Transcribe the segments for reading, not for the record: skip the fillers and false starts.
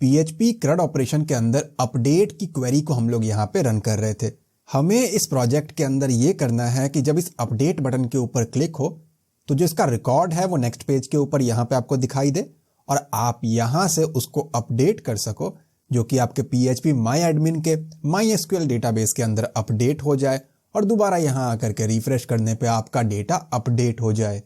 PHP CRUD operation के अंदर update की क्वेरी को हम लोग यहाँ पे रन कर रहे थे। हमें इस प्रोजेक्ट के अंदर ये करना है कि जब इस अपडेट बटन के ऊपर क्लिक हो तो जो इसका रिकॉर्ड है वो नेक्स्ट पेज के ऊपर यहाँ पे आपको दिखाई दे और आप यहाँ से उसको अपडेट कर सको, जो कि आपके PHP MyAdmin के MySQL डेटाबेस के अंदर अपडेट हो जाए और दोबारा यहाँ आकर के रिफ्रेश करने पे आपका डेटा अपडेट हो जाए।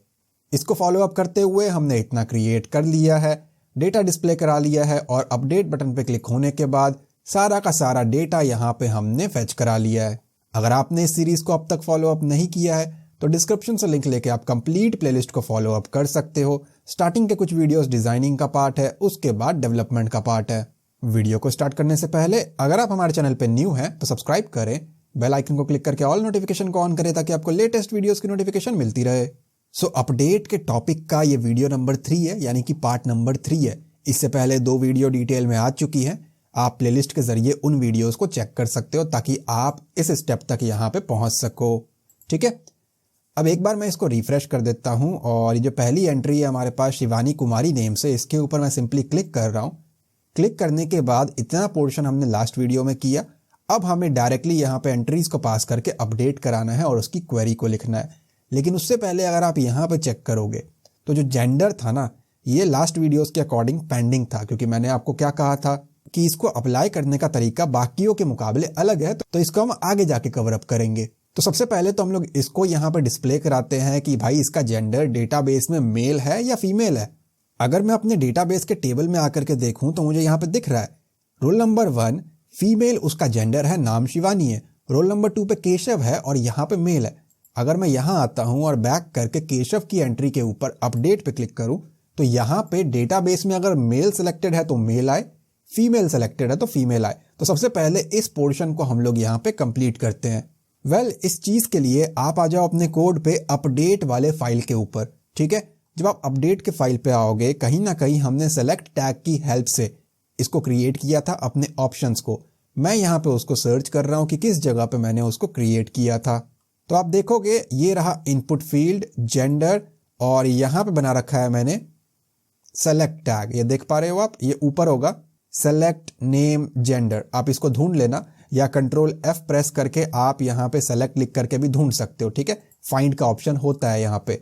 इसको फॉलो अप करते हुए हमने इतना क्रिएट कर लिया है, डेटा डिस्प्ले करा लिया है और अपडेट बटन पे क्लिक होने के बाद सारा का सारा डेटा यहाँ पे हमने फेच करा लिया है। अगर आपने इस सीरीज को अब तक फॉलो अप नहीं किया है तो डिस्क्रिप्शन से लिंक लेके आप कंप्लीट प्लेलिस्ट को फॉलो अप कर सकते हो। स्टार्टिंग के कुछ वीडियोस डिजाइनिंग का पार्ट है, उसके बाद डेवलपमेंट का पार्ट है। वीडियो को स्टार्ट करने से पहले अगर आप हमारे चैनल पे न्यू हैं तो सब्सक्राइब करें, बेल आइकन को क्लिक करके ऑल नोटिफिकेशन को ऑन करें ताकि आपको लेटेस्ट वीडियोस की नोटिफिकेशन मिलती रहे। अपडेट के टॉपिक का ये वीडियो नंबर 3 है, यानी कि पार्ट नंबर 3 है। इससे पहले 2 वीडियो डिटेल में आ चुकी है। आप प्लेलिस्ट के जरिए उन वीडियोस को चेक कर सकते हो ताकि आप इस स्टेप तक यहाँ पे पहुंच सको। ठीक है, अब एक बार मैं इसको रिफ्रेश कर देता हूं और ये जो पहली एंट्री है हमारे पास शिवानी कुमारी नेम से, इसके ऊपर मैं सिंपली क्लिक कर रहा हूं। क्लिक करने के बाद इतना पोर्शन हमने लास्ट वीडियो में किया। अब हमें डायरेक्टली यहाँ पे एंट्रीज को पास करके अपडेट कराना है और उसकी क्वेरी को लिखना है। लेकिन उससे पहले अगर आप यहाँ पे चेक करोगे तो जो जेंडर था ना, ये लास्ट वीडियोस के अकॉर्डिंग पेंडिंग था, क्योंकि मैंने आपको क्या कहा था कि इसको अप्लाई करने का तरीका बाकियों के मुकाबले अलग है, तो इसको हम आगे जाके कवर अप करेंगे। तो सबसे पहले तो हम लोग इसको यहाँ पे डिस्प्ले कराते हैं कि भाई इसका जेंडर डेटाबेस में मेल है या फीमेल है। अगर मैं अपने डेटाबेस के टेबल में आकर के देखूं तो मुझे यहाँ पे दिख रहा है रोल नंबर 1 फीमेल, उसका जेंडर है, नाम शिवानी है। रोल नंबर 2 पे केशव है और यहाँ पे मेल है। अगर मैं यहाँ आता हूँ और बैक करके केशव की एंट्री के ऊपर अपडेट पे क्लिक करूँ तो यहाँ पे डेटाबेस में अगर मेल सेलेक्टेड है तो मेल आए, फीमेल सेलेक्टेड है तो फीमेल आए। तो सबसे पहले इस पोर्शन को हम लोग यहाँ पे कंप्लीट करते हैं। इस चीज के लिए आप आ जाओ अपने कोड पे अपडेट वाले फाइल के ऊपर। ठीक है, जब आप अपडेट के फाइल पे आओगे, कहीं ना कहीं हमने सेलेक्ट टैग की हेल्प से इसको क्रिएट किया था अपने ऑप्शंस को। मैं यहाँ पे उसको सर्च कर रहा हूँ कि किस जगह पे मैंने उसको क्रिएट किया था। तो आप देखोगे ये रहा इनपुट फील्ड, जेंडर, और यहाँ पे बना रखा है मैंने सेलेक्ट टैग। ये देख पा रहे हो आप, ये ऊपर होगा सेलेक्ट नेम जेंडर। आप इसको ढूंढ लेना या कंट्रोल F प्रेस करके आप यहाँ पे सेलेक्ट लिख करके भी ढूंढ सकते हो। ठीक है, फाइंड का ऑप्शन होता है यहाँ पे।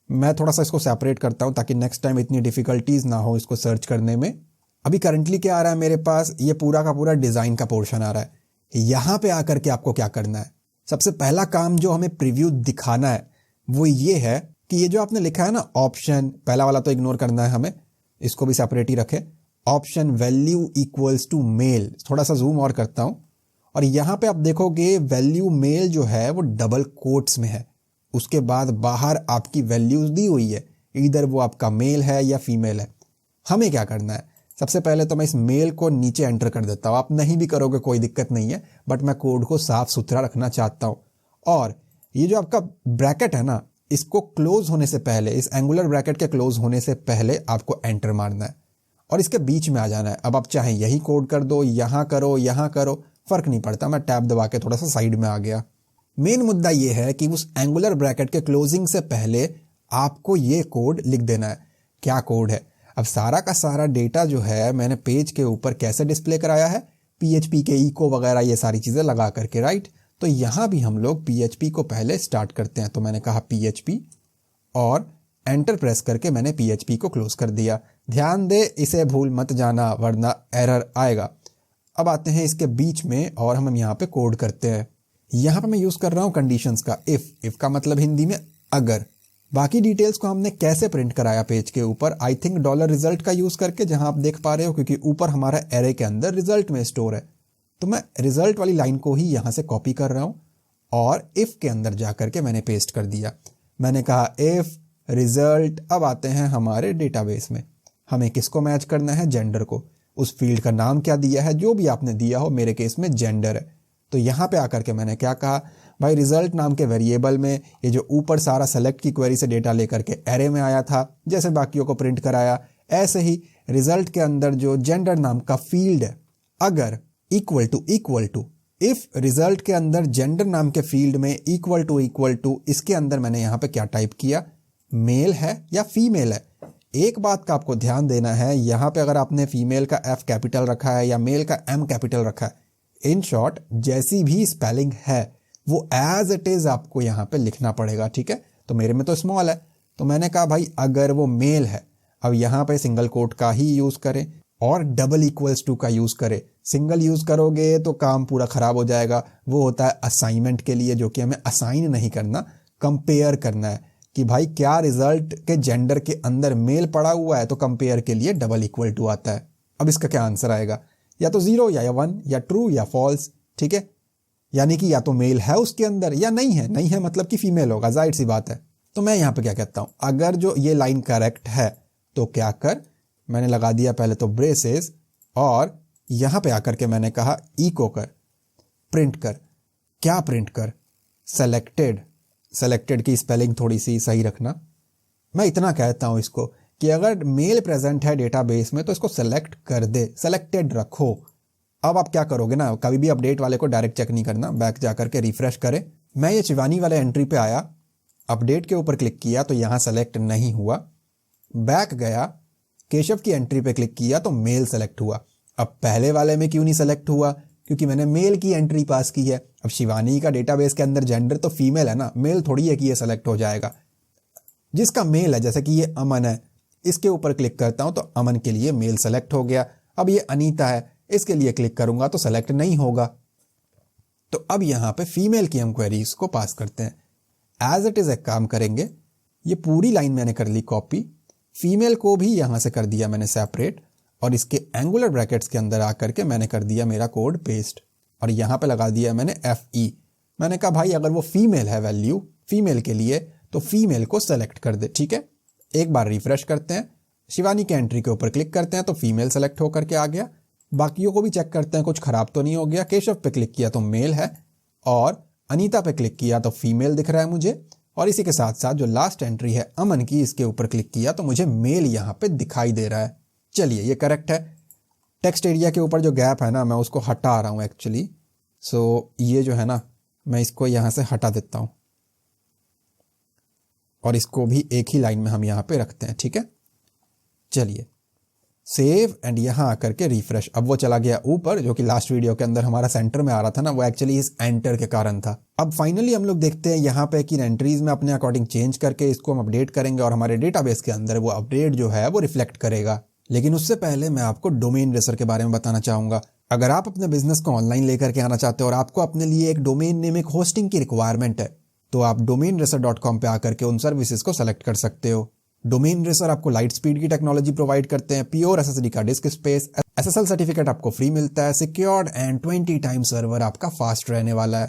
मैं थोड़ा सा इसको सेपरेट करता हूँ ताकि नेक्स्ट टाइम इतनी डिफिकल्टीज ना हो इसको सर्च करने में। अभी करंटली क्या आ रहा है मेरे पास, ये पूरा का पूरा डिजाइन का पोर्शन आ रहा है। यहाँ पे आकर के आपको क्या करना है, सबसे पहला काम जो हमें प्रीव्यू दिखाना है वो ये है कि ये जो आपने लिखा है ना ऑप्शन, पहला वाला तो इग्नोर करना है हमें, इसको भी सेपरेट ही रखें। Option value equals to male, थोड़ा सा जूम और करता हूं और यहाँ पे आप देखोगे वैल्यू मेल जो है वो डबल कोट्स में है। उसके बाद बाहर आपकी वैल्यूज दी हुई है, इधर वो आपका मेल है या फीमेल है। हमें क्या करना है, सबसे पहले तो मैं इस मेल को नीचे एंटर कर देता हूँ। आप नहीं भी करोगे कोई दिक्कत नहीं है, बट मैं कोड को साफ सुथरा रखना चाहता हूँ। और ये जो आपका ब्रैकेट है ना, इसको क्लोज होने से पहले, इस एंगुलर ब्रैकेट के क्लोज होने से पहले आपको एंटर मारना है और इसके बीच में आ जाना है। अब आप चाहे यही कोड कर दो, यहाँ करो, फर्क नहीं पड़ता। मैं टैब दबा के थोड़ा सा साइड में आ गया। मेन मुद्दा ये है कि उस एंगुलर ब्रैकेट के क्लोजिंग से पहले आपको ये कोड लिख देना है। क्या कोड है, अब सारा का सारा डेटा जो है मैंने पेज के ऊपर कैसे डिस्प्ले कराया है, PHP के इको वगैरह ये सारी चीजें लगा करके, राइट। तो यहाँ भी हम लोग PHP को पहले स्टार्ट करते हैं। तो मैंने कहा PHP और एंटर प्रेस करके मैंने PHP को क्लोज कर दिया। ध्यान दे, इसे भूल मत जाना वरना एरर आएगा। अब आते हैं इसके बीच में और हम यहाँ पे कोड करते हैं। यहाँ पे मैं यूज कर रहा हूँ कंडीशंस का इफ का मतलब हिंदी में अगर। बाकी डिटेल्स को हमने कैसे प्रिंट कराया पेज के ऊपर, आई थिंक डॉलर रिजल्ट का यूज करके, जहां आप देख पा रहे हो क्योंकि ऊपर हमारा एरे के अंदर रिजल्ट में स्टोर है। तो मैं रिजल्ट वाली लाइन को ही यहाँ से कॉपी कर रहा हूँ और इफ के अंदर जाकर के मैंने पेस्ट कर दिया। मैंने कहा इफ रिजल्ट। अब आते हैं हमारे डेटाबेस में, हमें किसको मैच करना है, जेंडर को। उस फील्ड का नाम क्या दिया है, जो भी आपने दिया हो, मेरे केस में जेंडर है। तो यहाँ पे आकर के मैंने क्या कहा, भाई रिजल्ट नाम के वेरिएबल में ये जो ऊपर सारा सेलेक्ट की क्वेरी से डेटा लेकर के एरे में आया था, जैसे बाकियों को प्रिंट कराया, ऐसे ही रिजल्ट के अंदर जो जेंडर नाम का फील्ड है, अगर इक्वल टू इफ रिजल्ट के अंदर जेंडर नाम के फील्ड में इक्वल टू इसके अंदर मैंने यहाँ पे क्या टाइप किया, मेल है या फीमेल है। एक बात का आपको ध्यान देना है, यहाँ पे अगर आपने फीमेल का F कैपिटल रखा है या मेल का M कैपिटल रखा है, इन शॉर्ट जैसी भी स्पेलिंग है वो एज इट इज आपको यहाँ पे लिखना पड़ेगा, ठीक है। तो मेरे में तो स्मॉल है, तो मैंने कहा भाई अगर वो मेल है, अब यहाँ पे सिंगल कोट का ही यूज करें और डबल इक्वल्स टू का यूज करें। सिंगल यूज करोगे तो काम पूरा खराब हो जाएगा। वो होता है असाइनमेंट के लिए, जो कि हमें असाइन नहीं करना, कंपेयर करना है कि भाई क्या रिजल्ट के जेंडर के अंदर मेल पड़ा हुआ है, तो कंपेयर के लिए डबल इक्वल टू आता है। अब इसका क्या आंसर आएगा, या तो 0 या 1 या ट्रू या फॉल्स, ठीक है। यानी कि या तो मेल है उसके अंदर या नहीं है, नहीं है मतलब कि फीमेल होगा, जाहिर सी बात है। तो मैं यहाँ पे क्या कहता हूँ, अगर जो ये लाइन करेक्ट है तो क्या कर, मैंने लगा दिया पहले तो ब्रेसेस और यहाँ पे आकर के मैंने कहा इको कर, प्रिंट कर। क्या प्रिंट कर, सेलेक्टेड। सेलेक्टेड की स्पेलिंग थोड़ी सी सही रखना। मैं इतना कहता हूँ इसको कि अगर मेल प्रेजेंट है डेटाबेस में तो इसको सेलेक्ट कर दे, सेलेक्टेड रखो। अब आप क्या करोगे ना, कभी भी अपडेट वाले को डायरेक्ट चेक नहीं करना, बैक जाकर के रिफ्रेश करें। मैं ये शिवानी वाले एंट्री पे आया, अपडेट के ऊपर क्लिक किया तो यहाँ सेलेक्ट नहीं हुआ, बैक गया, केशव की एंट्री पे क्लिक किया तो मेल सेलेक्ट हुआ। अब पहले वाले में क्यों नहीं सेलेक्ट हुआ, क्योंकि मैंने मेल की एंट्री पास की है। अब शिवानी का डेटाबेस के अंदर जेंडर तो फीमेल है ना, मेल थोड़ी है कि ये सेलेक्ट हो जाएगा। जिसका मेल है, जैसे कि ये अमन है, इसके ऊपर क्लिक करता हूं तो अमन के लिए मेल सेलेक्ट हो गया। अब ये अनीता है, इसके लिए क्लिक करूंगा तो सेलेक्ट नहीं होगा। तो अब यहां पे फीमेल की हम क्वेरीज को पास करते हैं। एज इट इज एक काम करेंगे, ये पूरी लाइन मैंने कर ली कॉपी, फीमेल को भी यहां से कर दिया मैंने सेपरेट, और इसके एंगुलर ब्रैकेट्स के अंदर आकर के मैंने कर दिया मेरा कोड पेस्ट, और यहां पे लगा दिया मैंने FE। मैंने कहा भाई अगर वो फीमेल है वैल्यू फीमेल के लिए तो फीमेल को सेलेक्ट कर दे, ठीक है। एक बार रिफ्रेश करते हैं, शिवानी के एंट्री के ऊपर क्लिक करते हैं तो फीमेल सेलेक्ट होकर के आ गया। बाकियों को भी चेक करते हैं कुछ खराब तो नहीं हो गया। केशव पे क्लिक किया तो मेल है, और अनीता पे क्लिक किया तो फीमेल दिख रहा है मुझे, और इसी के साथ साथ जो लास्ट एंट्री है अमन की, इसके ऊपर क्लिक किया तो मुझे मेल यहां पे दिखाई दे रहा है। चलिए ये करेक्ट है। टेक्स्ट एरिया के ऊपर जो गैप है ना, मैं उसको हटा रहा हूं एक्चुअली। सो ये जो है ना, मैं इसको यहां से हटा देता हूं, और इसको भी एक ही लाइन में हम यहां पे रखते हैं, ठीक है। चलिए सेव एंड यहां आकर के रिफ्रेश। अब वो चला गया ऊपर, जो कि लास्ट वीडियो के अंदर हमारा सेंटर में आ रहा था ना, वो एक्चुअली इस एंटर के कारण था। अब फाइनली हम लोग देखते हैं यहाँ पे कि एंट्रीज में अपने अकॉर्डिंग चेंज करके इसको हम अपडेट करेंगे, और हमारे डेटाबेस के अंदर वो अपडेट जो है वो रिफ्लेक्ट करेगा। लेकिन उससे पहले मैं आपको डोमेन रेसर के बारे में बताना चाहूंगा। अगर आप अपने बिजनेस को ऑनलाइन लेकर के आना चाहते हो और आपको अपने लिए एक डोमेन नेम, एक होस्टिंग की रिक्वायरमेंट है, तो आप domainracer.com पे आकर के उन सर्विसेज को सेलेक्ट कर सकते हो। डोमेन रेसर आपको लाइट स्पीड की टेक्नोलॉजी प्रोवाइड करते हैं, प्योर SSD का डिस्क स्पेस, SSL सर्टिफिकेट आपको फ्री मिलता है, सिक्योर्ड एंड 20 टाइम सर्वर आपका फास्ट रहने वाला है।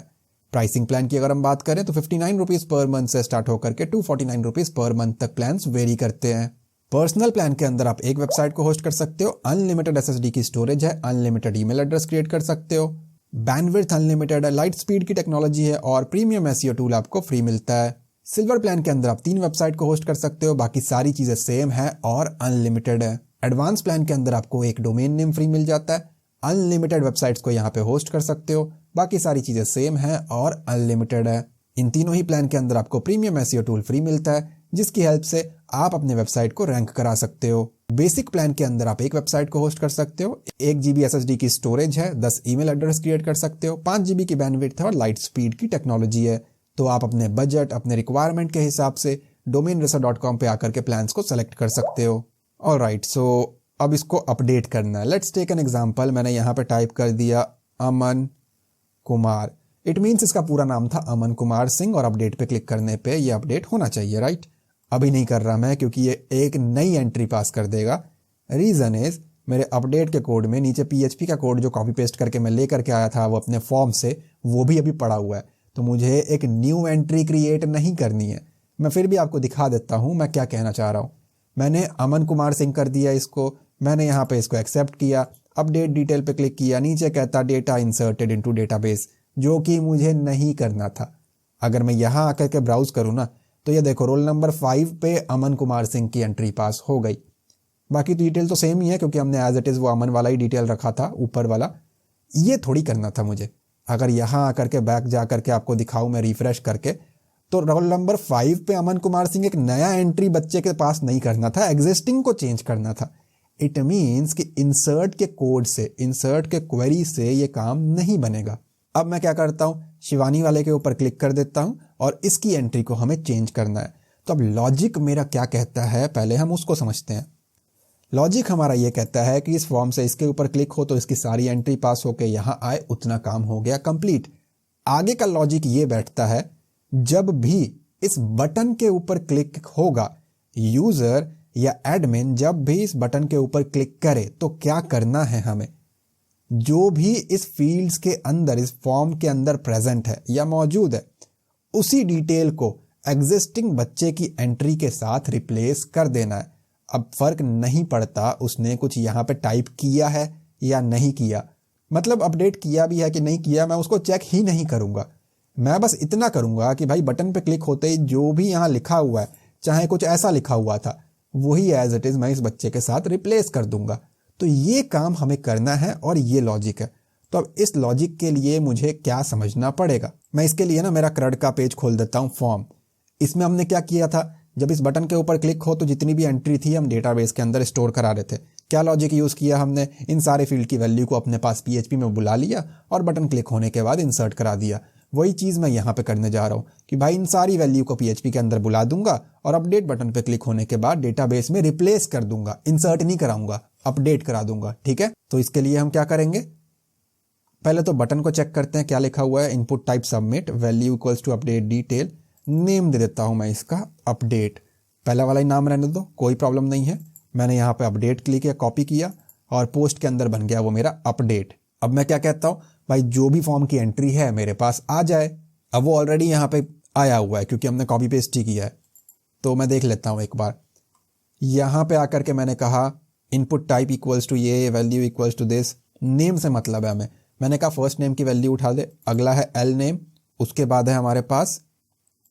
प्राइसिंग प्लान की अगर हम बात करें तो 59 रुपीज पर मंथ से स्टार्ट होकर के 249 रुपीज पर मंथ तक प्लान वेरी करते हैं। पर्सनल प्लान के अंदर आप एक वेबसाइट को होस्ट कर सकते हो, अनलिमिटेड SSD की स्टोरेज है, अनलिमिटेड ईमेल एड्रेस क्रिएट कर सकते हो, बैंडविड्थ अनलिमिटेड है, लाइट स्पीड की टेक्नोलॉजी है, और प्रीमियम SEO टूल आपको फ्री मिलता है। सिल्वर प्लान के अंदर आप 3 वेबसाइट को होस्ट कर सकते हो, बाकी सारी चीजें सेम है और अनलिमिटेड है। एडवांस प्लान के अंदर आपको एक डोमेन नेम फ्री मिल जाता है, अनलिमिटेड वेबसाइट्स को यहाँ पे होस्ट कर सकते हो, बाकी सारी चीजें सेम है और अनलिमिटेड है। इन तीनों ही प्लान के अंदर आपको प्रीमियम SEO टूल फ्री मिलता है, जिसकी हेल्प से आप अपने वेबसाइट को रैंक करा सकते हो। बेसिक प्लान के अंदर आप एक वेबसाइट को होस्ट कर सकते हो, 1 GB SSD की स्टोरेज है, 10 ईमेल एड्रेस क्रिएट कर सकते हो, 5 GB की बैंडविड्थ है और लाइट स्पीड की टेक्नोलॉजी है। तो आप अपने बजट, अपने रिक्वायरमेंट के हिसाब से domainracer.com पे आकर के प्लान्स को सेलेक्ट कर सकते हो। ऑलराइट, सो अब इसको अपडेट करना है। Let's take an example. मैंने यहाँ पे टाइप कर दिया अमन कुमार, इट मीन्स इसका पूरा नाम था अमन कुमार सिंह, और अपडेट पे क्लिक करने पे ये अपडेट होना चाहिए, राइट। अभी नहीं कर रहा मैं, क्योंकि ये एक नई एंट्री पास कर देगा। रीजन इज मेरे अपडेट के कोड में नीचे PHP का कोड जो कॉपी पेस्ट करके मैं लेकर के आया था वो अपने फॉर्म से, वो भी अभी पड़ा हुआ है, तो मुझे एक न्यू एंट्री क्रिएट नहीं करनी है। मैं फिर भी आपको दिखा देता हूं मैं क्या कहना चाह रहा हूं। मैंने अमन कुमार सिंह कर दिया इसको, मैंने यहाँ पे इसको एक्सेप्ट किया, अपडेट डिटेल पे क्लिक किया, नीचे कहता डेटा इंसर्टेड इनटू डेटाबेस, जो कि मुझे नहीं करना था। अगर मैं यहाँ आकर के ब्राउज करूँ ना, तो ये देखो रोल नंबर 5 पे अमन कुमार सिंह की एंट्री पास हो गई। बाकी तो डिटेल तो सेम ही है, क्योंकि हमने एज इट इज वो अमन वाला ही डिटेल रखा था ऊपर वाला। ये थोड़ी करना था मुझे। अगर यहाँ आकर के बैक जा करके आपको दिखाऊं मैं रिफ्रेश करके, तो रोल नंबर 5 पे अमन कुमार सिंह एक नया एंट्री बच्चे के पास नहीं करना था, एग्जिस्टिंग को चेंज करना था। इट मीन्स कि इंसर्ट के कोड से, इंसर्ट के क्वेरी से ये काम नहीं बनेगा। अब मैं क्या करता हूँ, शिवानी वाले के ऊपर क्लिक कर देता हूँ और इसकी एंट्री को हमें चेंज करना है। तो अब लॉजिक मेरा क्या कहता है, पहले हम उसको समझते हैं। लॉजिक हमारा ये कहता है कि इस फॉर्म से इसके ऊपर क्लिक हो तो इसकी सारी एंट्री पास होके यहाँ आए, उतना काम हो गया कंप्लीट। आगे का लॉजिक ये बैठता है, जब भी इस बटन के ऊपर क्लिक होगा, यूजर या एडमिन जब भी इस बटन के ऊपर क्लिक करे तो क्या करना है हमें, जो भी इस फील्ड्स के अंदर, इस फॉर्म के अंदर प्रेजेंट है या मौजूद है, उसी डिटेल को एग्जिस्टिंग बच्चे की एंट्री के साथ रिप्लेस कर देना है। अब फर्क नहीं पड़ता उसने कुछ यहाँ पे टाइप किया है या नहीं किया, मतलब अपडेट किया भी है कि नहीं किया, मैं उसको चेक ही नहीं करूंगा। मैं बस इतना करूंगा कि भाई बटन पे क्लिक होते ही जो भी यहाँ लिखा हुआ है, चाहे कुछ ऐसा लिखा हुआ था, वही एज इट इज मैं इस बच्चे के साथ रिप्लेस कर दूंगा। तो ये काम हमें करना है और ये लॉजिक है। तो अब इस लॉजिक के लिए मुझे क्या समझना पड़ेगा, मैं इसके लिए ना मेरा क्रड का पेज खोल देता हूँ, फॉर्म। इसमें हमने क्या किया था, जब इस बटन के ऊपर क्लिक हो तो जितनी भी एंट्री थी हम डेटाबेस के अंदर स्टोर करा रहे थे। क्या लॉजिक यूज किया हमने, इन सारे फील्ड की वैल्यू को अपने पास पीएचपी में बुला लिया और बटन क्लिक होने के बाद इंसर्ट करा दिया। वही चीज मैं यहाँ पे करने जा रहा हूँ कि भाई इन सारी वैल्यू को पीएचपी के अंदर बुला दूंगा और अपडेट बटन पे क्लिक होने के बाद डेटाबेस में रिप्लेस कर दूंगा, इंसर्ट नहीं कराऊंगा, अपडेट करा दूंगा। ठीक है, तो इसके लिए हम क्या करेंगे, पहले तो बटन को चेक करते हैं क्या लिखा हुआ है, input type submit, value equals to update detail, name दे देता हूं मैं इसका अपडेट, पहला वाला ही नाम रहने दो, कोई प्रॉब्लम नहीं है। मैंने यहाँ पे अपडेट क्लिक किया, कॉपी किया और पोस्ट के अंदर बन गया वो मेरा अपडेट। अब मैं क्या कहता हूँ, भाई जो भी फॉर्म की एंट्री है मेरे पास आ जाए। अब वो ऑलरेडी यहाँ पे आया हुआ है क्योंकि हमने कॉपी पेस्ट ही किया है, तो मैं देख लेता हूँ एक बार। यहाँ पे आकर के मैंने कहा इनपुट टाइप इक्वल्स टू ये, value equals to this, name से मतलब है हमें। मैंने कहा फर्स्ट नेम की वैल्यू उठा दे, अगला है एल नेम, उसके बाद है हमारे पास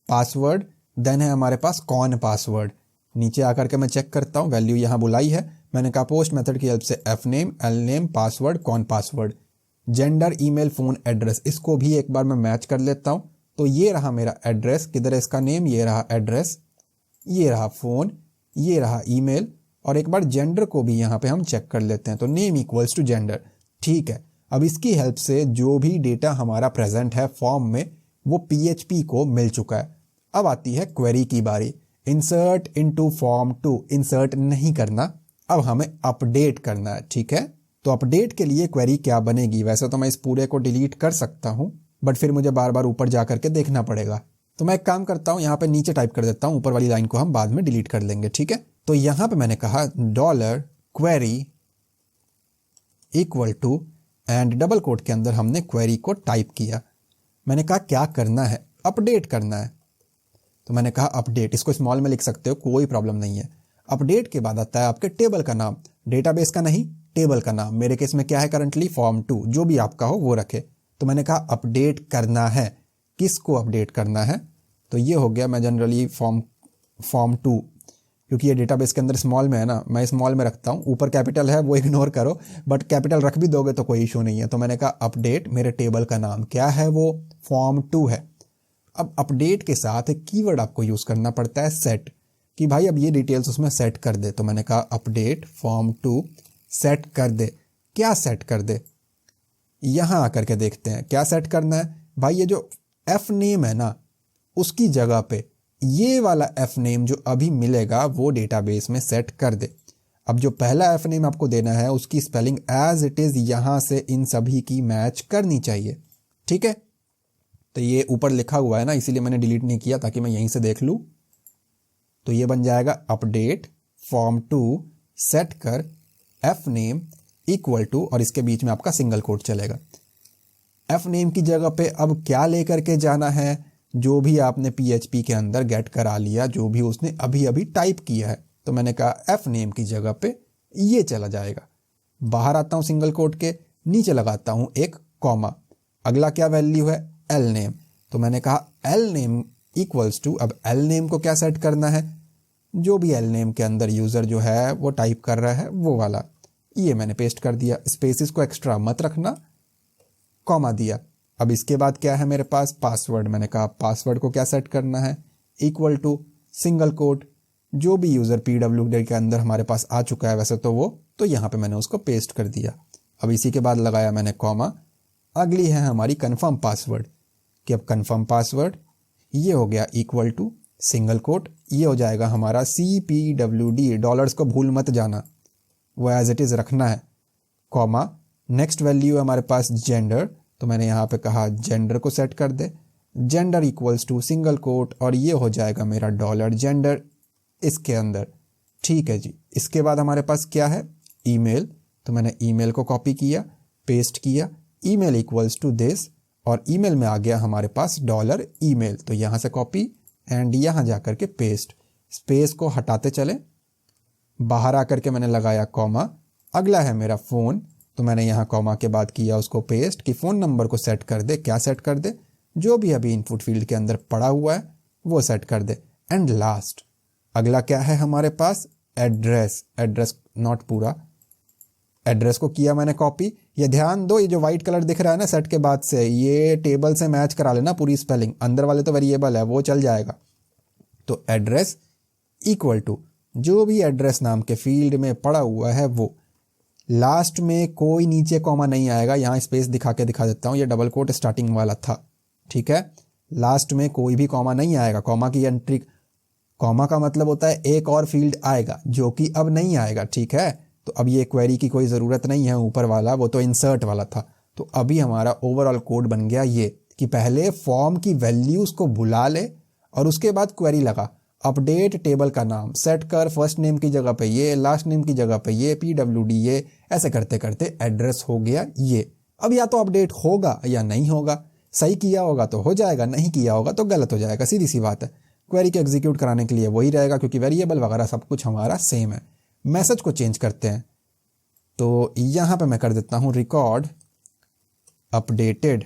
पासवर्ड, देन है हमारे पास कौन पासवर्ड। नीचे आकर के मैं चेक करता हूँ, वैल्यू यहाँ बुलाई है, मैंने कहा पोस्ट मेथड की हेल्प से F name, L name, password, con password, gender, email, phone, address, इसको भी एक बार मैं मैच कर लेता हूँ। तो ये रहा मेरा एड्रेस, किधर है इसका नेम, ये रहा एड्रेस, ये रहा फोन, ये रहा ईमेल, और एक बार जेंडर को भी यहाँ पे हम चेक कर लेते हैं। तो नेम इक्वल्स टू जेंडर। ठीक है, अब इसकी हेल्प से जो भी डेटा हमारा प्रेजेंट है फॉर्म में वो पीएचपी को मिल चुका है। अब आती है क्वेरी की बारी, insert into form two, insert नहीं करना, अब हमें अपडेट करना है। ठीक है, तो अपडेट के लिए क्वेरी क्या बनेगी, वैसे तो मैं इस पूरे को डिलीट कर सकता हूं, बट फिर मुझे बार बार ऊपर जा करके देखना पड़ेगा। तो मैं एक काम करता हूं, यहाँ पे नीचे टाइप कर देता हूं, ऊपर वाली लाइन को हम बाद में डिलीट कर लेंगे। ठीक है, तो यहाँ पे मैंने कहा dollar query equal to, and double quote के अंदर हमने क्वेरी को टाइप किया। मैंने कहा क्या करना है, अपडेट करना है। तो मैंने कहा अपडेट, इसको स्मॉल में लिख सकते हो, कोई प्रॉब्लम नहीं है। अपडेट के बाद आता है आपके टेबल का नाम, डेटाबेस का नहीं, टेबल का नाम। मेरे केस में क्या है करंटली, फॉर्म 2, जो भी आपका हो वो रखे। तो मैंने कहा अपडेट करना है, किसको अपडेट करना है, तो ये हो गया। मैं जनरली फॉर्म 2, क्योंकि ये डेटाबेस के अंदर स्मॉल में है ना, मैं स्मॉल में रखता हूँ। ऊपर कैपिटल है वो इग्नोर करो, बट कैपिटल रख भी दोगे तो कोई इशू नहीं है। तो मैंने कहा अपडेट, मेरे टेबल का नाम क्या है, वो फॉर्म 2 है। अब अपडेट के साथ एक कीवर्ड आपको यूज करना पड़ता है सेट, कि भाई अब ये डिटेल्स उसमें सेट कर दे। तो मैंने कहा अपडेट फॉर्म 2 सेट कर दे। क्या सेट कर दे, यहां आकर के देखते हैं क्या सेट करना है। भाई ये जो एफ नेम है ना, उसकी जगह पे ये वाला एफ नेम जो अभी मिलेगा वो डेटाबेस में सेट कर दे। अब जो पहला एफ नेम आपको देना है उसकी स्पेलिंग एज इट इज यहां से इन सभी की मैच करनी चाहिए। ठीक है, तो ये ऊपर लिखा हुआ है ना, इसीलिए मैंने डिलीट नहीं किया ताकि मैं यहीं से देख लूं। तो ये बन जाएगा अपडेट फॉर्म 2 सेट कर एफ नेम इक्वल टू, और इसके बीच में आपका सिंगल कोट चलेगा। एफ नेम की जगह पे अब क्या लेकर के जाना है, जो भी आपने पीएचपी के अंदर गेट करा लिया, जो भी उसने अभी अभी टाइप किया है। तो मैंने कहा एफ नेम की जगह पे ये चला जाएगा। बाहर आता हूं सिंगल कोट के, नीचे लगाता हूं एक कॉमा, अगला क्या वैल्यू है, एल नेम। तो मैंने कहा एल नेम इक्वल्स टू, अब एल नेम को क्या सेट करना है, जो भी एल नेम के अंदर यूजर जो है वो टाइप कर रहा है वो वाला, ये मैंने पेस्ट कर दिया। स्पेसिस को एक्स्ट्रा मत रखना, कॉमा दिया। अब इसके बाद क्या है मेरे पास, पासवर्ड। मैंने कहा पासवर्ड को क्या सेट करना है, इक्वल टू सिंगल कोट, जो भी यूज़र PWD के अंदर हमारे पास आ चुका है वैसे तो वो, तो यहाँ पे मैंने उसको पेस्ट कर दिया। अब इसी के बाद लगाया मैंने कॉमा। अगली है हमारी कन्फर्म पासवर्ड, कि अब कन्फर्म पासवर्ड ये हो गया इक्वल टू सिंगल कोट, ये हो जाएगा हमारा CPWD, डॉलर्स को भूल मत जाना, वो एज इट इज़ रखना है, कॉमा। नेक्स्ट वैल्यू है हमारे पास जेंडर, तो मैंने यहाँ पे कहा जेंडर को सेट कर दे, gender equals to single quote, और ये हो जाएगा मेरा डॉलर जेंडर इसके अंदर। ठीक है जी। इसके बाद हमारे पास क्या है, ईमेल, तो मैंने ईमेल को कॉपी किया, पेस्ट किया, ईमेल इक्वल्स टू दिस, और ईमेल में आ गया हमारे पास डॉलर ईमेल, तो यहाँ से कॉपी एंड यहाँ जा कर के पेस्ट, स्पेस को हटाते चले, बाहर आकर के मैंने लगाया कॉमा। अगला है मेरा फ़ोन, तो मैंने यहाँ कॉमा के बाद किया उसको पेस्ट, कि फ़ोन नंबर को सेट कर दे, क्या सेट कर दे, जो भी अभी इनपुट फील्ड के अंदर पड़ा हुआ है वो सेट कर दे। एंड लास्ट अगला क्या है हमारे पास, एड्रेस, एड्रेस नॉट पूरा, एड्रेस को किया मैंने कॉपी। ये ध्यान दो, ये जो वाइट कलर दिख रहा है ना सेट के बाद से, ये टेबल से मैच करा लेना पूरी स्पेलिंग, अंदर वाले तो वेरिएबल है वो चल जाएगा। तो एड्रेस इक्वल टू जो भी एड्रेस नाम के फील्ड में पड़ा हुआ है वो, लास्ट में कोई नीचे कॉमा नहीं आएगा, यहाँ स्पेस दिखा के दिखा देता हूँ, ये डबल कोट स्टार्टिंग वाला था, ठीक है। लास्ट में कोई भी कॉमा नहीं आएगा, कॉमा की एंट्री, कॉमा का मतलब होता है एक और फील्ड आएगा जो कि अब नहीं आएगा, ठीक है। तो अब ये क्वेरी की कोई ज़रूरत नहीं है, ऊपर वाला वो तो इंसर्ट वाला था। तो अभी हमारा ओवरऑल कोड बन गया ये, कि पहले फॉर्म की वैल्यूज़ को बुला ले और उसके बाद क्वेरी लगा, अपडेट टेबल का नाम सेट कर, फर्स्ट नेम की जगह पे ये, लास्ट नेम की जगह पे ये, PWD ये, ऐसे करते करते एड्रेस हो गया ये। अब या तो अपडेट होगा या नहीं होगा, सही किया होगा तो हो जाएगा, नहीं किया होगा तो गलत हो जाएगा, सीधी सी बात है। क्वेरी को एग्जीक्यूट कराने के लिए वही रहेगा, क्योंकि वेरिएबल वगैरह सब कुछ हमारा सेम है। मैसेज को चेंज करते हैं, तो यहाँ पे मैं कर देता हूँ रिकॉर्ड अपडेटेड,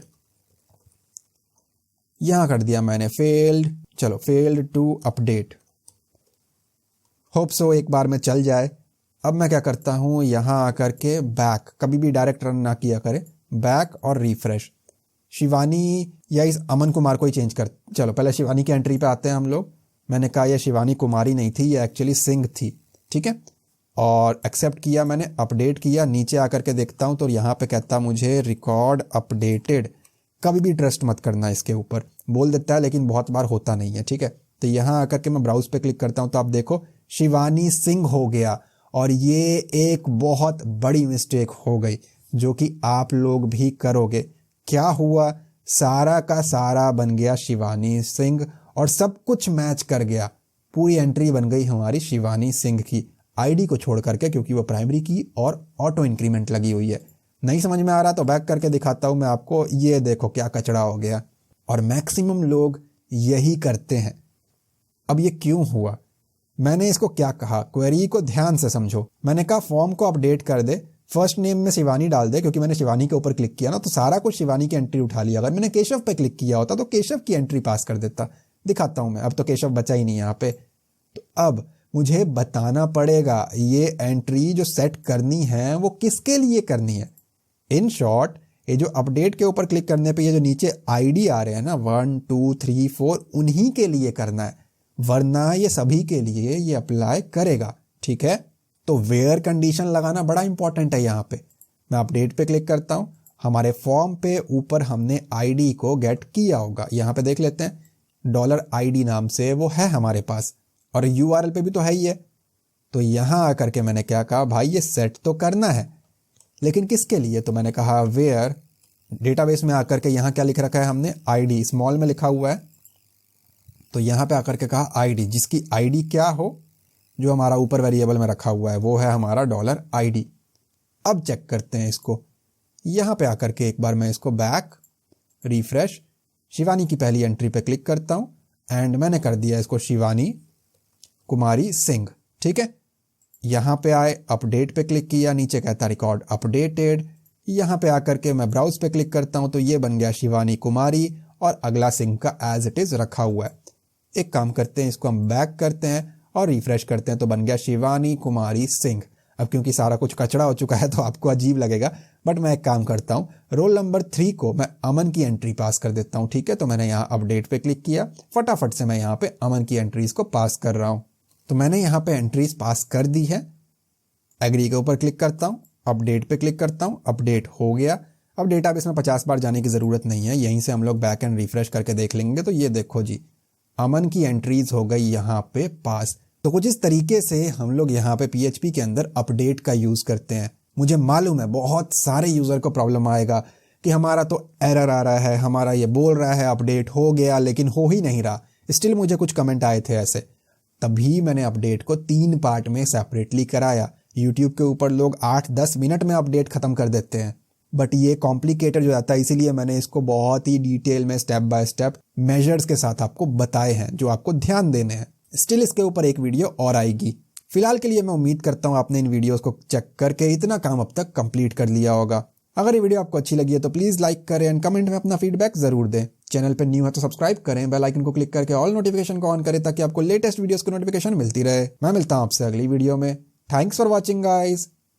यहाँ कर दिया मैंने फेल्ड, चलो failed to update, hope so एक बार में चल जाए। अब मैं क्या करता हूँ, यहाँ आकर के बैक, कभी भी डायरेक्ट रन ना किया करे, बैक और रिफ्रेश। शिवानी या इस अमन कुमार को ही चेंज कर, चलो पहले शिवानी की एंट्री पे आते हैं हम लोग। मैंने कहा यह शिवानी कुमारी नहीं थी, ये एक्चुअली सिंह थी, ठीक है। और एक्सेप्ट किया मैंने, अपडेट किया, नीचे आकर के देखता हूँ तो यहाँ पे कहता मुझे रिकॉर्ड अपडेटेड। कभी भी ट्रस्ट मत करना इसके ऊपर, बोल देता है लेकिन बहुत बार होता नहीं है, ठीक है। तो यहाँ आकर के मैं ब्राउज पे क्लिक करता हूँ तो आप देखो शिवानी सिंह हो गया, और ये एक बहुत बड़ी मिस्टेक हो गई जो कि आप लोग भी करोगे। क्या हुआ, सारा का सारा बन गया शिवानी सिंह और सब कुछ मैच कर गया, पूरी एंट्री बन गई हमारी शिवानी सिंह की, आईडी को छोड़ करके, क्योंकि वो प्राइमरी की और ऑटो इंक्रीमेंट लगी हुई है। नहीं समझ में आ रहा तो बैक करके दिखाता हूं मैं आपको, ये देखो क्या कचड़ा हो गया। और मैक्सिमम लोग यही करते हैं। अब ये क्यों हुआ, मैंने इसको क्या कहा, क्वेरी को ध्यान से समझो। मैंने कहा फॉर्म को अपडेट कर दे, फर्स्ट नेम में शिवानी डाल दे, क्योंकि मैंने शिवानी के ऊपर क्लिक किया ना तो सारा कुछ शिवानी की एंट्री उठा लिया। अगर मैंने केशव पे क्लिक किया होता तो केशव की एंट्री पास कर देता। दिखाता हूं मैं, अब तो केशव बचा ही नहीं यहाँ पे। तो अब मुझे बताना पड़ेगा ये एंट्री जो सेट करनी है वो किसके लिए करनी है। इन शॉर्ट, ये जो अपडेट के ऊपर क्लिक करने पे ये जो नीचे आईडी आ रहे हैं ना 1 2 3 4, उन्हीं के लिए करना है, वरना ये सभी के लिए ये अप्लाई करेगा, ठीक है। तो वेयर कंडीशन लगाना बड़ा इंपॉर्टेंट है। यहाँ पे मैं अपडेट पे क्लिक करता हूँ, हमारे फॉर्म पे ऊपर हमने आईडी को गेट किया होगा, यहाँ पे देख लेते हैं $ID नाम से वो है हमारे पास, और URL पे भी तो है ही है। तो यहाँ आकर के मैंने क्या कहा, भाई ये सेट तो करना है लेकिन किसके लिए, तो मैंने कहा वेयर, डेटाबेस में आकर के यहाँ क्या लिख रखा है हमने, ID स्मॉल में लिखा हुआ है। तो यहाँ पे आकर के कहा ID, जिसकी ID क्या हो, जो हमारा ऊपर वेरिएबल में रखा हुआ है वो है हमारा $ID। अब चेक करते हैं इसको, यहाँ पे आकर के एक बार मैं इसको बैक, रिफ्रेश, शिवानी की पहली एंट्री पे क्लिक करता हूँ एंड मैंने कर दिया इसको शिवानी कुमारी सिंह, ठीक है। यहाँ पे आए, अपडेट पे क्लिक किया, नीचे कहता रिकॉर्ड अपडेटेड, यहाँ पे आकर के मैं ब्राउज पे क्लिक करता हूँ तो ये बन गया शिवानी कुमारी और अगला सिंह का एज इट इज रखा हुआ है। एक काम करते हैं, इसको हम बैक करते हैं और रिफ्रेश करते हैं तो बन गया शिवानी कुमारी सिंह। अब क्योंकि सारा कुछ कचड़ा हो चुका है तो आपको अजीब लगेगा, बट मैं एक काम करता हूँ, रोल नंबर 3 को मैं अमन की एंट्री पास कर देता हूँ। ठीक है, तो मैंने यहाँ अपडेट पे क्लिक किया, फटाफट से मैं यहाँ पे अमन की एंट्रीज को पास कर रहा हूँ। तो मैंने यहाँ पे एंट्रीज पास कर दी है। एग्री के ऊपर क्लिक करता हूँ, अपडेट पे क्लिक करता हूँ, अपडेट हो गया। अब डेटाबेस में 50 बार जाने की ज़रूरत नहीं है, यहीं से हम लोग बैक एंड रिफ्रेश करके देख लेंगे। तो ये देखो जी, अमन की एंट्रीज हो गई यहाँ पे पास। तो कुछ इस तरीके से हम लोग यहाँ पे PHP के अंदर अपडेट का यूज़ करते हैं। मुझे मालूम है बहुत सारे यूज़र को प्रॉब्लम आएगा कि हमारा तो एरर आ रहा है, हमारा ये बोल रहा है अपडेट हो गया लेकिन हो ही नहीं रहा। स्टिल मुझे कुछ कमेंट आए थे ऐसे, तभी मैंने अपडेट को 3 पार्ट में सेपरेटली कराया। यूट्यूब के ऊपर लोग 8-10 मिनट में अपडेट ख़त्म कर देते हैं, बट ये कॉम्प्लिकेटेड हो जाता है, इसीलिए मैंने इसको बहुत ही डिटेल में स्टेप बाय स्टेप मेजर्स के साथ आपको बताए हैं जो आपको ध्यान देने हैं। स्टिल इसके ऊपर एक वीडियो और आएगी। फिलहाल के लिए मैं उम्मीद करता हूँ आपने इन वीडियोस को चेक करके इतना काम अब तक कंप्लीट कर लिया होगा। अगर ये वीडियो आपको अच्छी लगी है तो प्लीज़ लाइक करें एंड कमेंट में अपना फीडबैक ज़रूर दें। चैनल पर न्यू है तो सब्सक्राइब करें, बेल आइकन को क्लिक करके ऑल नोटिफिकेशन को ऑन करें ताकि आपको लेटेस्ट वीडियोस की नोटिफिकेशन मिलती रहे। मैं मिलता हूँ आपसे अगली वीडियो में। Thanks for watching guys.